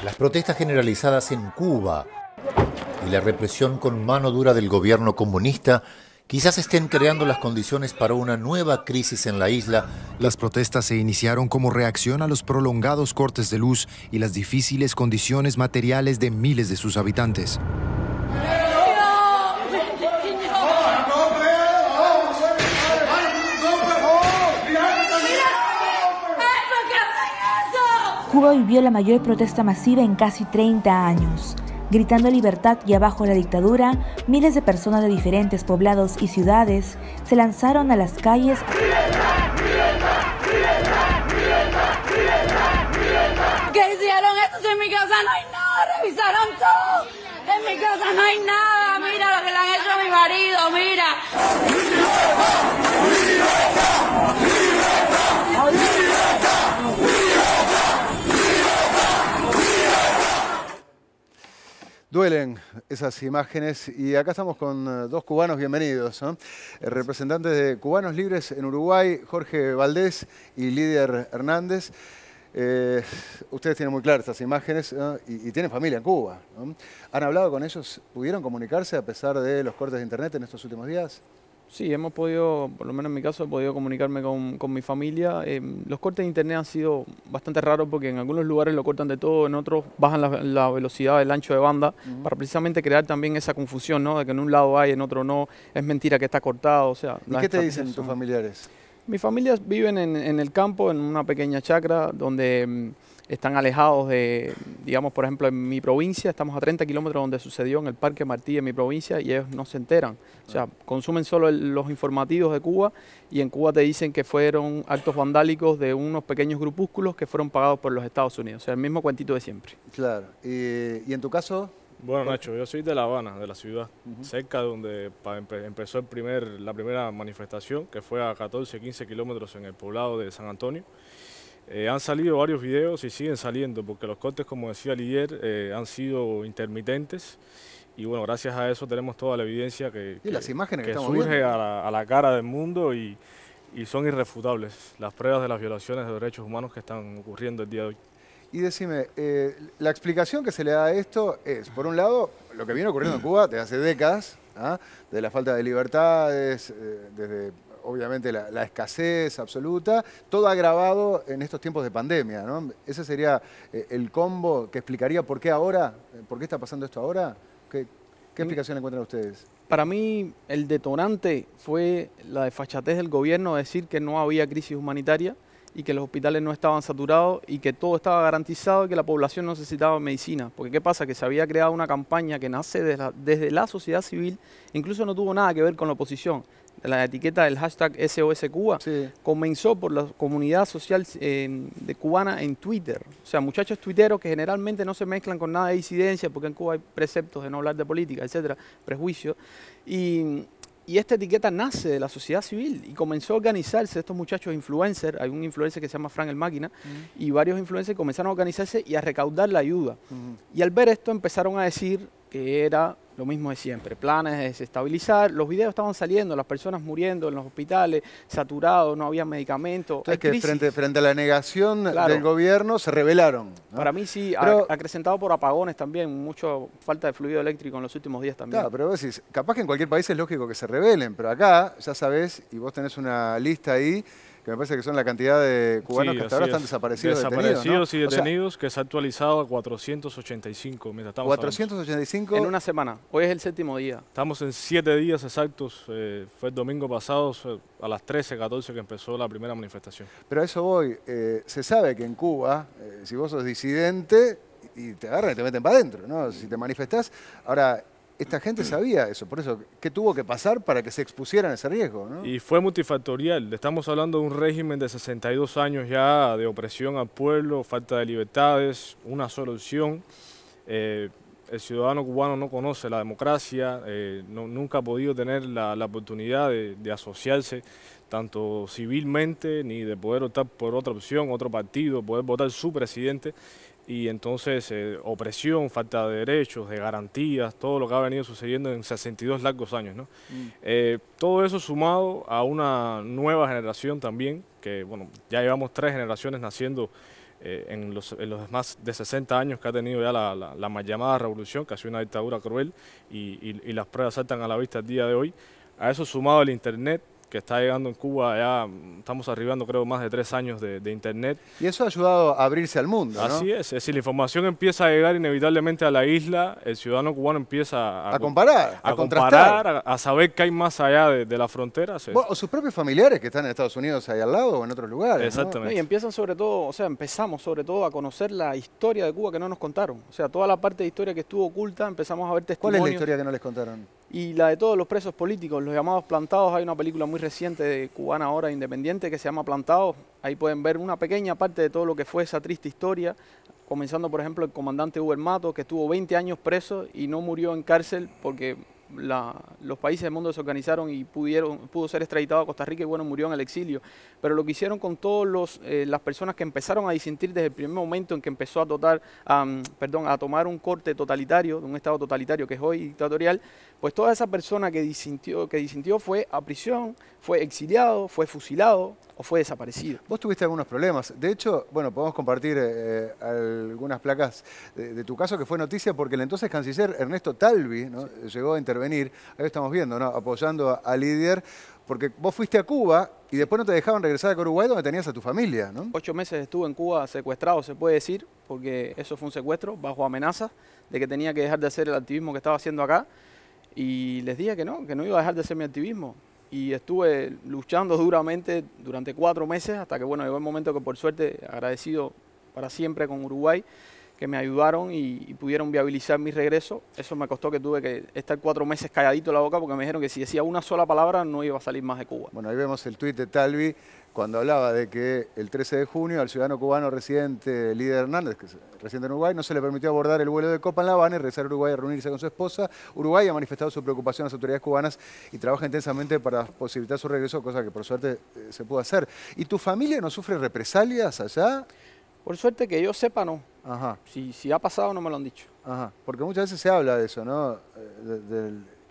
Las protestas generalizadas en Cuba y la represión con mano dura del gobierno comunista quizás estén creando las condiciones para una nueva crisis en la isla. Las protestas se iniciaron como reacción a los prolongados cortes de luz y las difíciles condiciones materiales de miles de sus habitantes. Cuba vivió la mayor protesta masiva en casi 30 años. Gritando libertad y abajo la dictadura, miles de personas de diferentes poblados y ciudades se lanzaron a las calles. ¿Qué hicieron estos? En mi casa no hay nada, revisaron todo. En mi casa no hay nada, mira lo que le han hecho a mi marido, mira. Duelen esas imágenes y acá estamos con dos cubanos bienvenidos, ¿no? Representantes de Cubanos Libres en Uruguay, Jorge Valdés y Lidier Hernández. Ustedes tienen muy claras estas imágenes, ¿no? y tienen familia en Cuba, ¿no? ¿Han hablado con ellos? ¿Pudieron comunicarse a pesar de los cortes de internet en estos últimos días? Sí, hemos podido, por lo menos en mi caso, he podido comunicarme con mi familia. Los cortes de internet han sido bastante raros porque en algunos lugares lo cortan de todo, en otros bajan la velocidad del ancho de banda para precisamente crear también esa confusión, ¿no? De que en un lado hay, en otro no, es mentira que está cortado. O sea, ¿Y qué te dicen tus familiares? Mis familias viven en el campo, en una pequeña chacra donde están alejados de, digamos, por ejemplo, en mi provincia, estamos a 30 kilómetros donde sucedió en el Parque Martí en mi provincia y ellos no se enteran. O sea, consumen solo los informativos de Cuba y en Cuba te dicen que fueron actos vandálicos de unos pequeños grupúsculos que fueron pagados por los Estados Unidos. O sea, el mismo cuentito de siempre. Claro. ¿Y en tu caso? Bueno, Nacho, yo soy de La Habana, de la ciudad, cerca de donde empezó la primera manifestación, que fue a 14, 15 kilómetros en el poblado de San Antonio. Han salido varios videos y siguen saliendo, porque los cortes, como decía Lidier, han sido intermitentes. Y bueno, gracias a eso tenemos toda la evidencia que las imágenes que surge viendo a la cara del mundo y son irrefutables las pruebas de las violaciones de derechos humanos que están ocurriendo el día de hoy. Y decime, la explicación que se le da a esto es, por un lado, lo que viene ocurriendo en Cuba desde hace décadas, ¿ah? De la falta de libertades, desde obviamente la escasez absoluta, todo agravado en estos tiempos de pandemia, ¿no? Ese sería el combo que explicaría por qué ahora, por qué está pasando esto ahora. ¿Qué explicación encuentran ustedes? Para mí el detonante fue la desfachatez del gobierno de decir que no había crisis humanitaria y que los hospitales no estaban saturados y que todo estaba garantizado y que la población no necesitaba medicina. Porque ¿qué pasa? Que se había creado una campaña que nace desde la sociedad civil, incluso no tuvo nada que ver con la oposición. La etiqueta del hashtag SOS Cuba comenzó por la comunidad social de cubana en Twitter. O sea, muchachos tuiteros que generalmente no se mezclan con nada de disidencia, porque en Cuba hay preceptos de no hablar de política, etcétera, prejuicios. Y esta etiqueta nace de la sociedad civil y comenzó a organizarse estos muchachos influencers. Hay un influencer que se llama Frank el Máquina y varios influencers comenzaron a organizarse y a recaudar la ayuda. Y al ver esto empezaron a decir que era lo mismo de siempre, planes de desestabilizar. Los videos estaban saliendo, las personas muriendo en los hospitales, saturados, no había medicamentos. Entonces, que frente a la negación del gobierno se rebelaron, ¿no? Para mí sí, acrecentado por apagones también, mucha falta de fluido eléctrico en los últimos días también. Claro, pero vos decís, capaz que en cualquier país es lógico que se rebelen, pero acá ya sabés, y vos tenés una lista ahí, que me parece que son la cantidad de cubanos que hasta ahora están desaparecidos, detenidos, ¿no? Y detenidos, que se ha actualizado a 485. Mientras estamos 485 en una semana. Hoy es el 7º día. Estamos en 7 días exactos. Fue el domingo pasado a las 13:14 que empezó la primera manifestación. Pero a eso voy. Se sabe que en Cuba, si vos sos disidente, y te agarran y te meten para adentro, ¿no? Si te manifestás. Ahora, esta gente sabía eso, por eso, ¿qué tuvo que pasar para que se expusieran a ese riesgo, ¿no? Y fue multifactorial. Estamos hablando de un régimen de 62 años ya de opresión al pueblo, falta de libertades, una sola opción. El ciudadano cubano no conoce la democracia, nunca ha podido tener la oportunidad de asociarse tanto civilmente ni de poder optar por otra opción, otro partido, poder votar su presidente. Y entonces opresión, falta de derechos, de garantías, todo lo que ha venido sucediendo en 62 largos años, ¿no? Todo eso sumado a una nueva generación también, que bueno, ya llevamos 3 generaciones naciendo en los más de 60 años que ha tenido ya la mal llamada revolución, que ha sido una dictadura cruel y las pruebas saltan a la vista el día de hoy. A eso sumado el Internet, que está llegando en Cuba, ya estamos arribando creo más de 3 años de Internet. Y eso ha ayudado a abrirse al mundo, ¿no? Así es decir, la información empieza a llegar inevitablemente a la isla, el ciudadano cubano empieza a comparar, a contrastar, a saber qué hay más allá de las fronteras. O sus propios familiares que están en Estados Unidos ahí al lado o en otros lugares. Exactamente. ¿No? Y empiezan sobre todo, o sea, empezamos sobre todo a conocer la historia de Cuba que no nos contaron. O sea, toda la parte de historia que estuvo oculta, empezamos a ver testimonios. ¿Cuál es la historia que no les contaron? Y la de todos los presos políticos, los llamados plantados. Hay una película muy reciente de cubana ahora independiente que se llama Plantados. Ahí pueden ver una pequeña parte de todo lo que fue esa triste historia, comenzando por ejemplo el comandante Hugo Mato, que estuvo 20 años preso y no murió en cárcel porque los países del mundo se organizaron y pudo ser extraditado a Costa Rica y bueno, murió en el exilio. Pero lo que hicieron con todas las personas que empezaron a disentir desde el primer momento en que empezó a tomar un corte totalitario, de un estado totalitario que es hoy dictatorial, pues toda esa persona que disintió fue a prisión, fue exiliado, fue fusilado o fue desaparecido. Vos tuviste algunos problemas. De hecho, bueno, podemos compartir algunas placas de tu caso que fue noticia porque el entonces canciller Ernesto Talvi, ¿no?, llegó a intervenir. Ahí estamos viendo, ¿no?, apoyando a Lidier, porque vos fuiste a Cuba y después no te dejaban regresar a Uruguay donde tenías a tu familia, ¿no? 8 meses estuve en Cuba secuestrado, se puede decir, porque eso fue un secuestro bajo amenaza de que tenía que dejar de hacer el activismo que estaba haciendo acá. Y les dije que no iba a dejar de hacer mi activismo. Y estuve luchando duramente durante 4 meses hasta que, bueno, llegó el momento que por suerte, agradecido para siempre con Uruguay, que me ayudaron y pudieron viabilizar mi regreso. Eso me costó que tuve que estar 4 meses calladito la boca porque me dijeron que si decía una sola palabra no iba a salir más de Cuba. Bueno, ahí vemos el tuit de Talvi cuando hablaba de que el 13 de junio al ciudadano cubano residente Lidier Hernández, que es residente en Uruguay, no se le permitió abordar el vuelo de Copa en La Habana y regresar a Uruguay a reunirse con su esposa. Uruguay ha manifestado su preocupación a las autoridades cubanas y trabaja intensamente para posibilitar su regreso, cosa que por suerte se pudo hacer. ¿Y tu familia no sufre represalias allá? Por suerte que yo sepa, no. Ajá. Si ha pasado, no me lo han dicho. Ajá. Porque muchas veces se habla de eso, ¿no?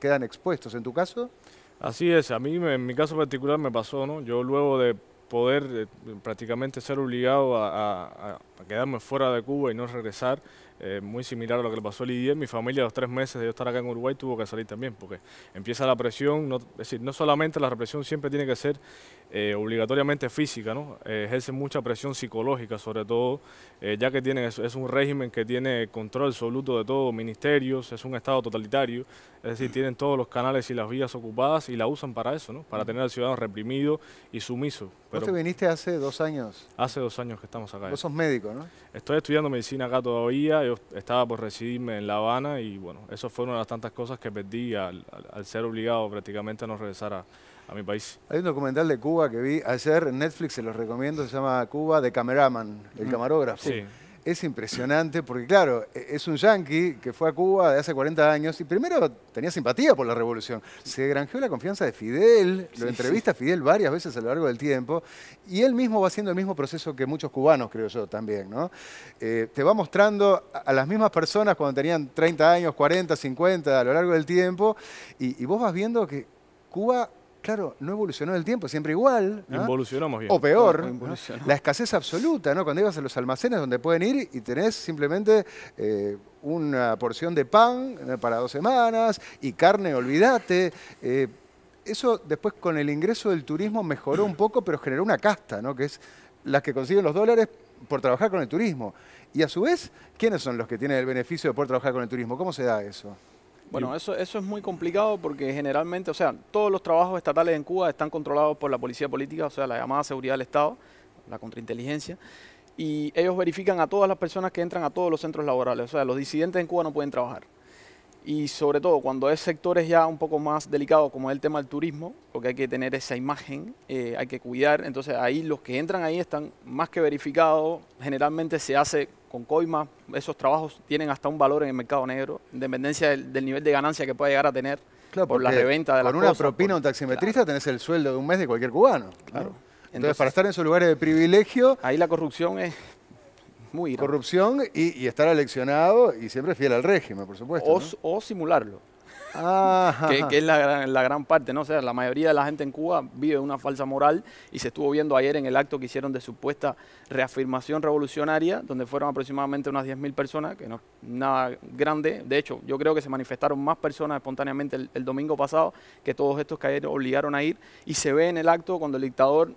Quedan expuestos. ¿En tu caso? Así es. A mí, en mi caso particular, me pasó, ¿no? Yo luego de poder prácticamente ser obligado a quedarme fuera de Cuba y no regresar, muy similar a lo que le pasó a Lidier, mi familia a los 3 meses de yo estar acá en Uruguay tuvo que salir también, porque empieza la presión, es decir, no solamente la represión siempre tiene que ser obligatoriamente física, ¿no? Ejerce mucha presión psicológica sobre todo, ya que es un régimen que tiene control absoluto de todos ministerios, es un estado totalitario, es decir, tienen todos los canales y las vías ocupadas y la usan para eso, ¿no? Para tener al ciudadano reprimido y sumiso. ¿Vos te viniste hace 2 años? Hace 2 años que estamos acá. Vos sos médico, ¿no? Estoy estudiando medicina acá todavía, yo estaba por residirme en La Habana y bueno, eso fue una de las tantas cosas que perdí al ser obligado prácticamente a no regresar a mi país. Hay un documental de Cuba que vi ayer en Netflix, se los recomiendo, se llama Cuba de Cameraman, el camarógrafo. Sí. Es impresionante porque, claro, es un yanqui que fue a Cuba de hace 40 años y primero tenía simpatía por la revolución. Se granjeó la confianza de Fidel, lo entrevista a Fidel varias veces a lo largo del tiempo y él mismo va haciendo el mismo proceso que muchos cubanos, creo yo, también, ¿no? Te va mostrando a las mismas personas cuando tenían 30 años, 40, 50, a lo largo del tiempo y vos vas viendo que Cuba... Claro, no evolucionó en el tiempo, siempre igual, ¿no? Involucionamos bien. O peor, ¿no? La escasez absoluta, ¿no? Cuando ibas a los almacenes donde pueden ir y tenés simplemente una porción de pan para 2 semanas y carne, olvídate. Eso después con el ingreso del turismo mejoró un poco, pero generó una casta, ¿no? Que es las que consiguen los dólares por trabajar con el turismo. Y a su vez, ¿quiénes son los que tienen el beneficio de poder trabajar con el turismo? ¿Cómo se da eso? Bueno, eso es muy complicado porque generalmente, o sea, todos los trabajos estatales en Cuba están controlados por la policía política, o sea, la llamada seguridad del Estado, la contrainteligencia, y ellos verifican a todas las personas que entran a todos los centros laborales, o sea, los disidentes en Cuba no pueden trabajar. Y sobre todo cuando es sectores ya un poco más delicados como es el tema del turismo, porque hay que tener esa imagen, hay que cuidar, entonces ahí los que entran ahí están más que verificados, generalmente se hace con coimas, esos trabajos tienen hasta un valor en el mercado negro, en dependencia del nivel de ganancia que pueda llegar a tener, claro, por la reventa de las cosas. Con una propina a un taximetrista tenés el sueldo de un mes de cualquier cubano. Claro. ¿No? Entonces, para estar en esos lugares de privilegio... Ahí la corrupción es muy grande. Corrupción y estar aleccionado y siempre fiel al régimen, por supuesto. O simularlo. que es la gran parte, ¿no? O sea, la mayoría de la gente en Cuba vive una falsa moral y se estuvo viendo ayer en el acto que hicieron de supuesta reafirmación revolucionaria, donde fueron aproximadamente unas 10.000 personas, que no es nada grande. De hecho, yo creo que se manifestaron más personas espontáneamente el domingo pasado que todos estos que ayer obligaron a ir, y se ve en el acto cuando el dictador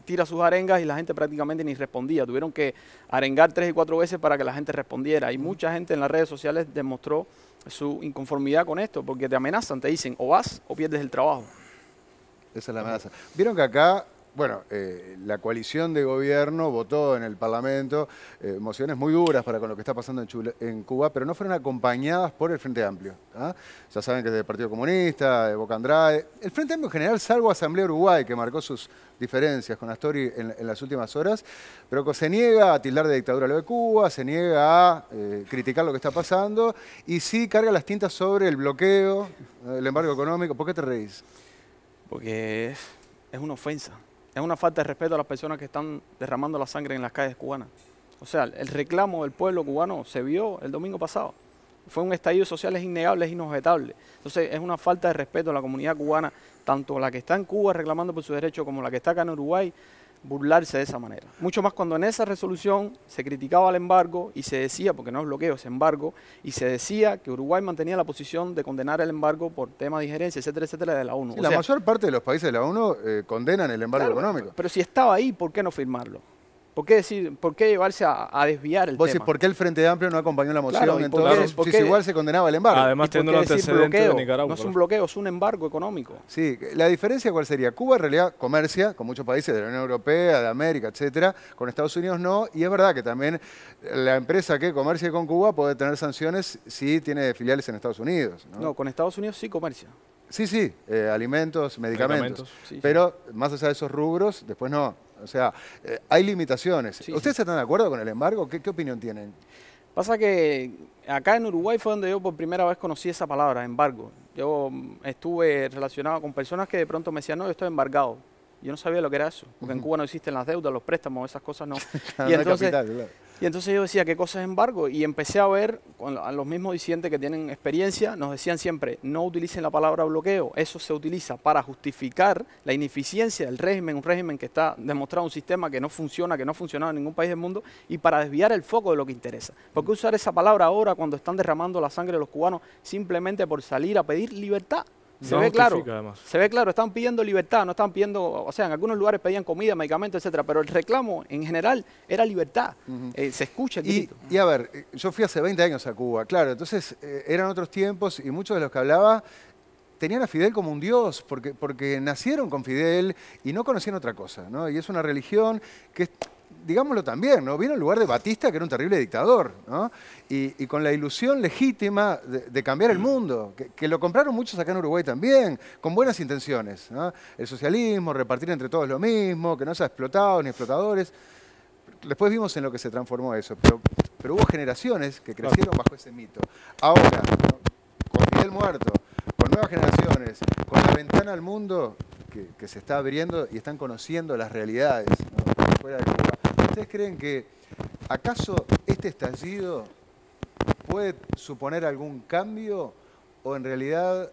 tira sus arengas y la gente prácticamente ni respondía. Tuvieron que arengar 3 y 4 veces para que la gente respondiera. Y mucha gente en las redes sociales demostró su inconformidad con esto, porque te amenazan, te dicen o vas o pierdes el trabajo. Esa es la amenaza. Vieron que acá, bueno, la coalición de gobierno votó en el Parlamento mociones muy duras para con lo que está pasando en Cuba, pero no fueron acompañadas por el Frente Amplio. Ya saben que es del Partido Comunista, de Boca Andrade. El Frente Amplio en general, salvo Asamblea Uruguay, que marcó sus diferencias con Astori en las últimas horas, pero que se niega a tildar de dictadura lo de Cuba, se niega a criticar lo que está pasando y sí carga las tintas sobre el bloqueo, el embargo económico. ¿Por qué te reís? Porque es una ofensa. Es una falta de respeto a las personas que están derramando la sangre en las calles cubanas. O sea, el reclamo del pueblo cubano se vio el domingo pasado. Fue un estallido social, es innegable, es inobjetable. Entonces, es una falta de respeto a la comunidad cubana, tanto la que está en Cuba reclamando por sus derechos como la que está acá en Uruguay, burlarse de esa manera. Mucho más cuando en esa resolución se criticaba el embargo y se decía, porque no es bloqueo, es embargo, y se decía que Uruguay mantenía la posición de condenar el embargo por temas de injerencia, etcétera, etcétera, de la ONU. Sí, la mayor parte de los países de la ONU condenan el embargo económico. Pero si estaba ahí, ¿por qué no firmarlo? ¿Por qué llevarse a desviar el Vos tema? decís, ¿por qué el Frente Amplio no acompañó la moción? Claro, Entonces, si igual se condenaba el embargo. Además, teniendo el antecedente de Nicaragua. No es un bloqueo, es un embargo económico. Sí, la diferencia ¿cuál sería? Cuba en realidad comercia con muchos países de la Unión Europea, de América, etcétera. Con Estados Unidos no. Y es verdad que también la empresa que comercie con Cuba puede tener sanciones si tiene filiales en Estados Unidos. No, con Estados Unidos sí comercia. Sí, alimentos, medicamentos. Sí, pero más allá de esos rubros, después no. O sea, hay limitaciones. Sí, ¿Ustedes están de acuerdo con el embargo? ¿Qué opinión tienen? Pasa que acá en Uruguay fue donde yo por primera vez conocí esa palabra, embargo. Yo estuve relacionado con personas que de pronto me decían, no, yo estoy embargado. Yo no sabía lo que era eso, porque en Cuba no existen las deudas, los préstamos, esas cosas no. Y entonces yo decía, ¿qué cosa es embargo? Y empecé a ver a los mismos disidentes que tienen experiencia, nos decían siempre, no utilicen la palabra bloqueo, eso se utiliza para justificar la ineficiencia del régimen, un régimen que está demostrado un sistema que no funciona, que no ha funcionado en ningún país del mundo, y para desviar el foco de lo que interesa. ¿Por qué usar esa palabra ahora cuando están derramando la sangre de los cubanos simplemente por salir a pedir libertad? Se ve claro, están pidiendo libertad, no están pidiendo, o sea, en algunos lugares pedían comida, medicamentos, etcétera, pero el reclamo en general era libertad. Se escucha el grito. Y a ver, yo fui hace 20 años a Cuba, claro, entonces eran otros tiempos y muchos de los que hablaba tenían a Fidel como un dios, porque nacieron con Fidel y no conocían otra cosa, ¿no? Y es una religión que es, digámoslo también, ¿no? Vino en lugar de Batista, que era un terrible dictador, ¿no? Y con la ilusión legítima de cambiar el mundo, que lo compraron muchos acá en Uruguay también, con buenas intenciones, ¿no? El socialismo, repartir entre todos lo mismo, que no sea explotados ni explotadores. Después vimos en lo que se transformó eso, pero hubo generaciones que crecieron bajo ese mito. Ahora, ¿no? Con Fidel muerto, con nuevas generaciones, con la ventana al mundo que se está abriendo y están conociendo las realidades, ¿no? Fuera de Cuba. ¿Ustedes creen que acaso este estallido puede suponer algún cambio o en realidad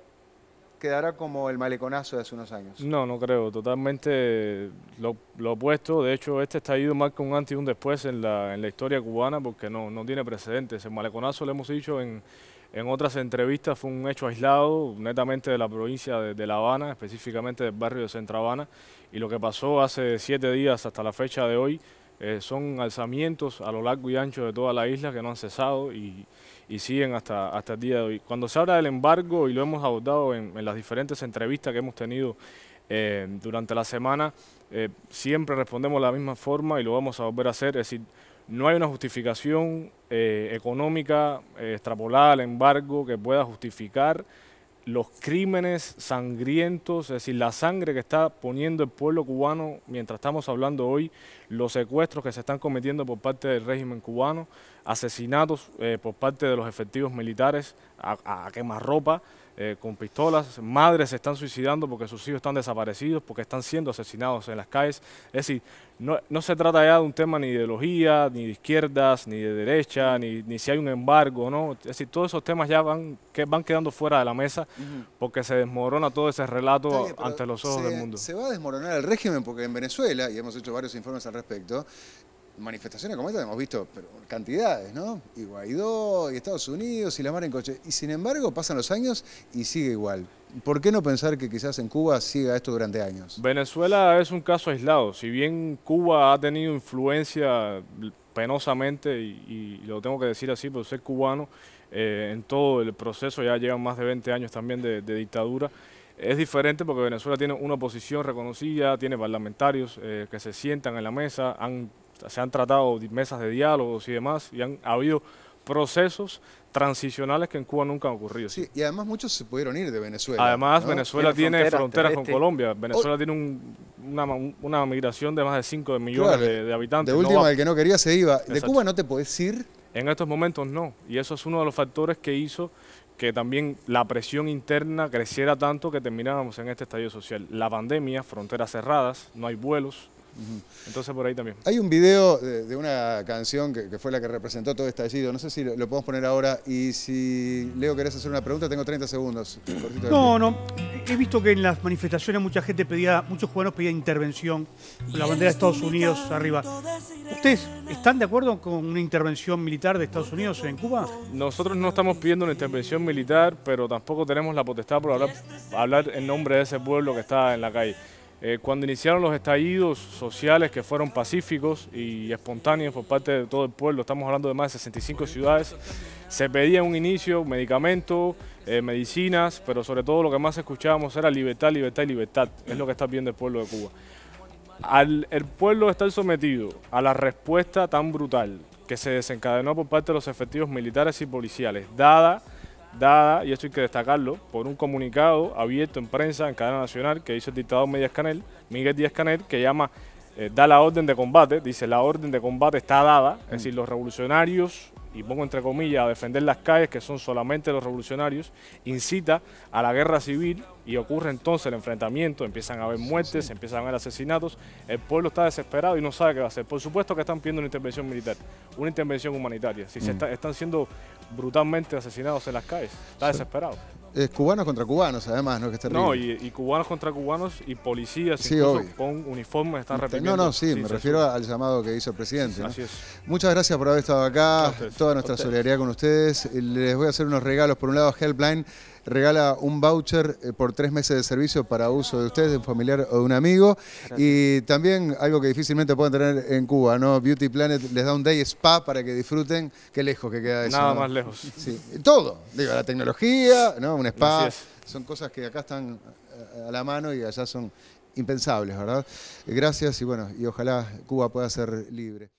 quedará como el maleconazo de hace unos años? No creo. Totalmente lo opuesto. De hecho, este estallido marca un antes y un después en la historia cubana porque no tiene precedentes. El maleconazo, lo hemos dicho en otras entrevistas, fue un hecho aislado, netamente de la provincia de La Habana, específicamente del barrio de Centro Habana. Y lo que pasó hace 7 días hasta la fecha de hoy son alzamientos a lo largo y ancho de toda la isla que no han cesado y siguen hasta el día de hoy. Cuando se habla del embargo, y lo hemos abordado en las diferentes entrevistas que hemos tenido durante la semana, siempre respondemos de la misma forma y lo vamos a volver a hacer, es decir, no hay una justificación económica extrapolada al embargo que pueda justificar los crímenes sangrientos, es decir, la sangre que está poniendo el pueblo cubano mientras estamos hablando hoy, los secuestros que se están cometiendo por parte del régimen cubano, asesinatos por parte de los efectivos militares a quemarropa, con pistolas, madres se están suicidando porque sus hijos están desaparecidos, porque están siendo asesinados en las calles. Es decir, no se trata ya de un tema ni de ideología, ni de izquierdas, ni de derecha, ni si hay un embargo, ¿no? Es decir, todos esos temas ya van quedando fuera de la mesa porque se desmorona todo ese relato ante los ojos del mundo. Se va a desmoronar el régimen porque en Venezuela, y hemos hecho varios informes al respecto, manifestaciones como esta hemos visto pero cantidades, ¿no? Y Guaidó, y Estados Unidos, y la mar en coche. Y sin embargo pasan los años y sigue igual. ¿Por qué no pensar que quizás en Cuba siga esto durante años? Venezuela es un caso aislado. Si bien Cuba ha tenido influencia penosamente, y lo tengo que decir así por ser cubano, en todo el proceso, ya llevan más de 20 años también de dictadura. Es diferente porque Venezuela tiene una oposición reconocida, tiene parlamentarios que se sientan en la mesa, se han tratado mesas de diálogos y demás, y han habido procesos transicionales que en Cuba nunca han ocurrido. Sí, y además muchos se pudieron ir de Venezuela. Además, ¿no? Venezuela tiene fronteras con Colombia. Venezuela tiene una migración de más de 5 millones de habitantes. De última, el que no quería se iba. ¿De Exacto. Cuba no te podés ir? En estos momentos no, y eso es uno de los factores que hizo que también la presión interna creciera tanto que termináramos en este estallido social. La pandemia, fronteras cerradas, no hay vuelos. Entonces por ahí también. Hay un video de una canción que fue la que representó todo este estallido. No sé si lo podemos poner ahora. Y si, Leo, querés hacer una pregunta, tengo 30 segundos. No. He visto que en las manifestaciones muchos cubanos pedían intervención con la bandera de Estados Unidos arriba. ¿Ustedes están de acuerdo con una intervención militar de Estados Unidos en Cuba? Nosotros no estamos pidiendo una intervención militar, pero tampoco tenemos la potestad por hablar en nombre de ese pueblo que está en la calle. Cuando iniciaron los estallidos sociales que fueron pacíficos y espontáneos por parte de todo el pueblo, estamos hablando de más de 65 ciudades, se pedía en un inicio medicamentos, medicinas, pero sobre todo lo que más escuchábamos era libertad, libertad y libertad. Es lo que está pidiendo el pueblo de Cuba. Al el pueblo estar sometido a la respuesta tan brutal que se desencadenó por parte de los efectivos militares y policiales, dada, y esto hay que destacarlo, por un comunicado abierto en prensa, en cadena nacional, que hizo el dictador Miguel Díaz-Canel, que llama, da la orden de combate, dice la orden de combate está dada, es decir, los revolucionarios, y pongo entre comillas, a defender las calles, que son solamente los revolucionarios, incita a la guerra civil y ocurre entonces el enfrentamiento, empiezan a haber muertes, empiezan a haber asesinatos, el pueblo está desesperado y no sabe qué va a hacer. Por supuesto que están pidiendo una intervención militar, una intervención humanitaria, si están siendo brutalmente asesinados en las calles, está desesperado. Cubanos contra cubanos, además, ¿no? Que es terrible. No, y cubanos contra cubanos y policías, sí, incluso obvio, con uniformes están reprimiendo. No, sí, me refiero al llamado que hizo el presidente. ¿no? Así es. Muchas gracias por haber estado acá, Ustedes, toda nuestra solidaridad con ustedes. Les voy a hacer unos regalos. Por un lado, Helpline regala un voucher por 3 meses de servicio para uso de ustedes, de un familiar o de un amigo. Gracias. Y también algo que difícilmente pueden tener en Cuba, ¿no? Beauty Planet les da un day spa para que disfruten. Qué lejos que queda eso. Nada ¿no? más lejos. Sí. Todo, digo, la tecnología, ¿no? Un spa. Son cosas que acá están a la mano y allá son impensables, ¿verdad? Gracias y bueno, y ojalá Cuba pueda ser libre.